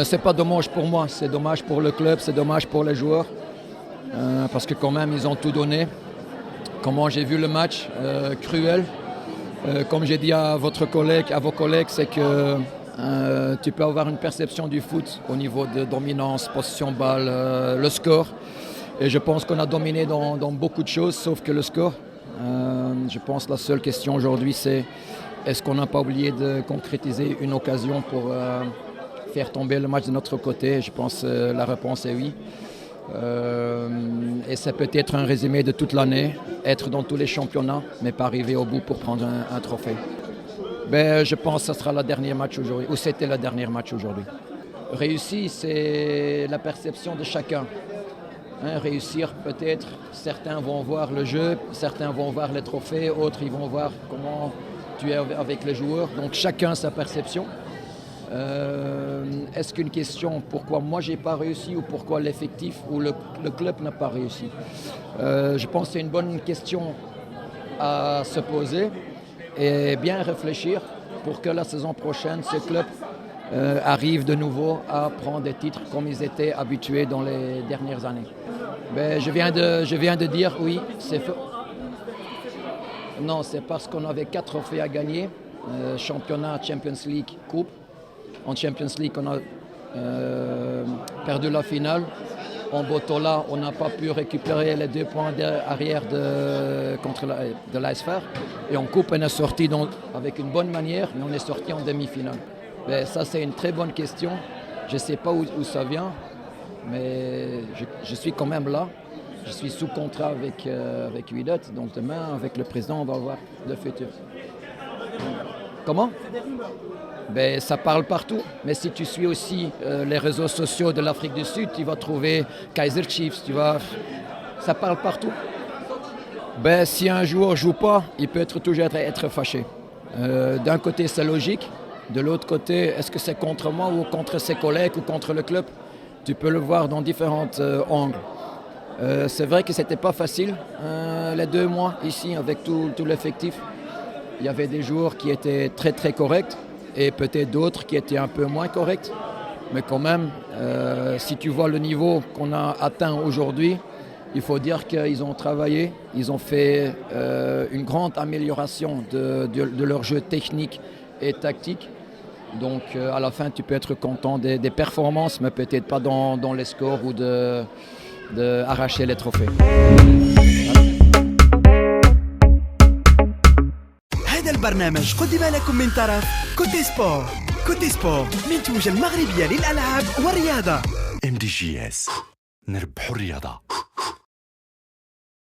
C'est pas dommage pour moi, c'est dommage pour le club, c'est dommage pour les joueurs. Parce que quand même, ils ont tout donné. Comment j'ai vu le match, cruel. Comme j'ai dit à vos collègues, c'est que tu peux avoir une perception du foot au niveau de dominance, possession balle, le score. Et je pense qu'on a dominé dans beaucoup de choses, sauf que le score. Je pense que la seule question aujourd'hui, c'est est-ce qu'on n'a pas oublié de concrétiser une occasion pour faire tomber le match de notre côté? Je pense que la réponse est oui. Et c'est peut-être un résumé de toute l'année, être dans tous les championnats, mais pas arriver au bout pour prendre un trophée. Je pense que ce sera le dernier match aujourd'hui, ou c'était le dernier match aujourd'hui. Réussir, c'est la perception de chacun. Réussir, peut-être, certains vont voir le jeu, certains vont voir les trophées, autres ils vont voir comment tu es avec les joueurs. Donc chacun sa perception. Est-ce qu'une question, pourquoi moi j'ai pas réussi ou pourquoi l'effectif ou le club n'a pas réussi? Je pense que c'est une bonne question à se poser et bien réfléchir pour que la saison prochaine, ce club arrive de nouveau à prendre des titres comme ils étaient habitués dans les dernières années. Je viens de dire oui, c'est faux. Non, c'est parce qu'on avait 4 trophées à gagner, championnat, Champions League, coupe. En Champions League, on a perdu la finale. En Botola, on n'a pas pu récupérer les 2 points arrière contre l'ASFR. Et en coupe, on est sorti avec une bonne manière, mais on est sorti en demi-finale. Ça, c'est une très bonne question. Je ne sais pas où ça vient, mais je suis quand même là. Je suis sous contrat avec Wydad. Donc demain, avec le président, on va voir le futur. Comment? Ça parle partout. Mais si tu suis aussi les réseaux sociaux de l'Afrique du Sud, tu vas trouver Kaizer Chiefs, ça parle partout. Si un joueur ne joue pas, il peut toujours être fâché. D'un côté, c'est logique. De l'autre côté, est-ce que c'est contre moi ou contre ses collègues ou contre le club? Tu peux le voir dans différents angles. C'est vrai que ce n'était pas facile les 2 mois ici avec tout l'effectif. Il y avait des joueurs qui étaient très très corrects et peut-être d'autres qui étaient un peu moins corrects. Mais quand même, si tu vois le niveau qu'on a atteint aujourd'hui, il faut dire qu'ils ont travaillé, ils ont fait une grande amélioration de leur jeu technique et tactique. Donc à la fin, tu peux être content des performances, mais peut-être pas dans les scores ou d'arracher les trophées. هذا البرنامج قدم لكم من طرف كوتي سبور. كوتي سبور منتوج المغربية للألعاب والرياضة. MDGS نربح الرياضة.